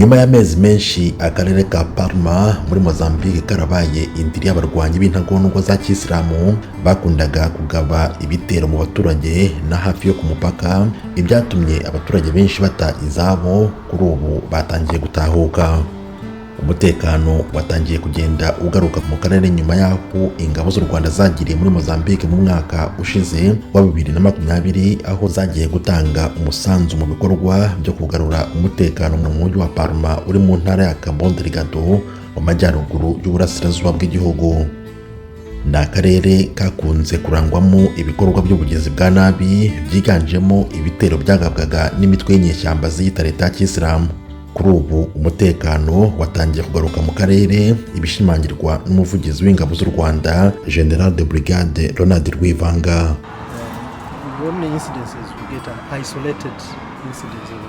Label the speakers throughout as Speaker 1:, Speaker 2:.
Speaker 1: nyuma y'amezi menshi akarere ka Palma muri Mozambique karabaye indiri y'abarwanyi b'intagondwa za Kisilamu bakundaga kugaba ibitero mu baturage na hafi yo ku mupaka, ibyatumye abaturage benshi bata izabo. Kuri ubu batangiye gutahuka. Umutekano watangiye kugenda ugaruka mu karere nyuma y'aho ingabo z'u Rwanda zagiriye muri Mozambique mu mwaka ushize wa 2020, aho zagiye gutanga umusanzu mu bikorwa byo kugarura umutekano mu mujyi wa Palma uri mu ntara ya Cabo Delgado mu majyaruguru y'uburasirazuba bw'igihugu. Ni akarere kakunze kurangwamo ibikorwa by'ubugizi bwa nabi byiganjemo ibitero byagabwaga n'imitwe y'inyeshyamba ziyita leta ya Kisilamu. Kuri ubu umutekano watangiye kugaruka mu karere, ibishimangirwa n'umuvugizi w'ingabo z'u Rwanda General de Brigade Ronald Rwivanga.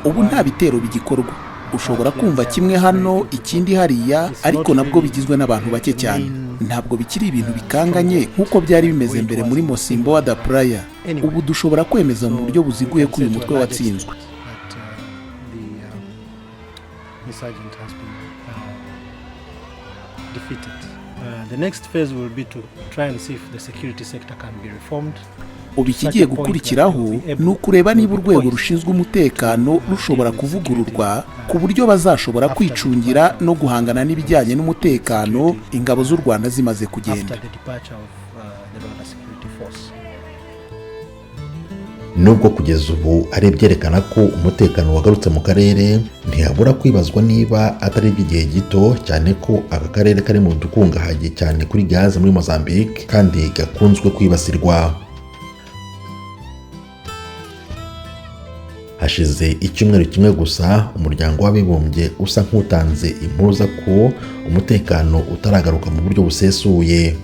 Speaker 2: Ubu nta bitero bigikorwa, ushobora kumva kimwe hano ikindi hariya, ariko nabwo bigizwe n'abantu bake cyane. Ntabwo bikiri ibintu bikanganye nk'uko byari bimeze mbere muri Mocimboa da Praia. Ubu dushobora kwemeza mu buryo buziguye ko uyu mutwe watsinzwe.
Speaker 3: Insurgent has been defeated. The next phase will be to try and see if the security sector can be reformed.
Speaker 2: Ubu ikigiye gukurikiraho ni ukureba niba urwego rushinzwe umutekano rushobora kuvugururwa ku buryo bazashobora kwicungira no guhangana n'ibijyanye n'umutekano ingabo z'u Rwanda zimaze kugenda.
Speaker 1: Nubwo kugeza ubu hari ibyerekana ko umutekano wagarutse mu karere, ntihabura kwibazwa niba atari iby'igihe gito, cyane ko aka karere kari mu dukungahaye cyane kuri gaze muri Mozambique kandi gakunzwe kwibasirwa. Hashize icyumweru kimwe gusa umuryango w'abibumbye usa nk'utanze impuruza ko umutekano utaragaruka mu buryo busesuye.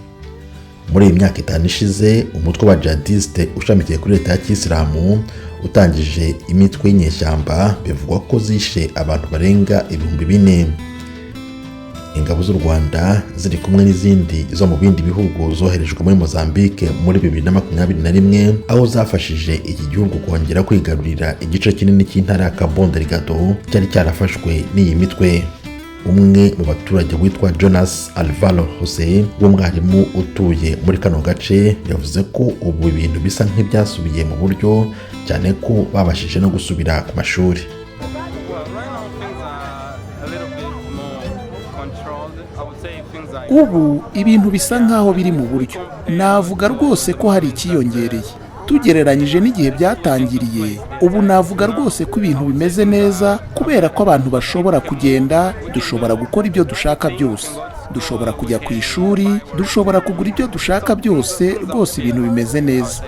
Speaker 1: Muri iyi myaka 5 ishize, umutwe wa jihadiste ushamikiye kuri leta ya Kisilamu utangije imitwe y'inyeshyamba bivugwa ko zishe abantu barenga 4,000. Ingabo z'u Rwanda ziri kumwe n'izindi zo mu bindi bihugu zoherejwe muri Mozambique muri 2021, aho zafashije iki gihugu kongera kwigarurira igice kinini cy'intara ya Cabo Delgado cyari cyarafashwe n'iyi mitwe. Umwe mu baturage witwa Jonas Alvaro Jose, w'umwarimu utuye muri kano gace, yavuze ko ubu ibintu bisa nk'ibyasubiye mu buryo, cyane ko babashije no gusubira ku mashuri.
Speaker 2: Ubu ibintu bisa nkaho biri mu buryo, navuga rwose ko hari ikiyongereye tugereranyije n'igihe byatangiriye. Ubu navuga rwose ko ibintu bimeze neza kubera ko abantu bashobora kugenda, dushobora gukora ibyo dushaka byose, dushobora kujya ku ishuri, dushobora kugura ibyo dushaka byose, rwose ibintu bimeze neza.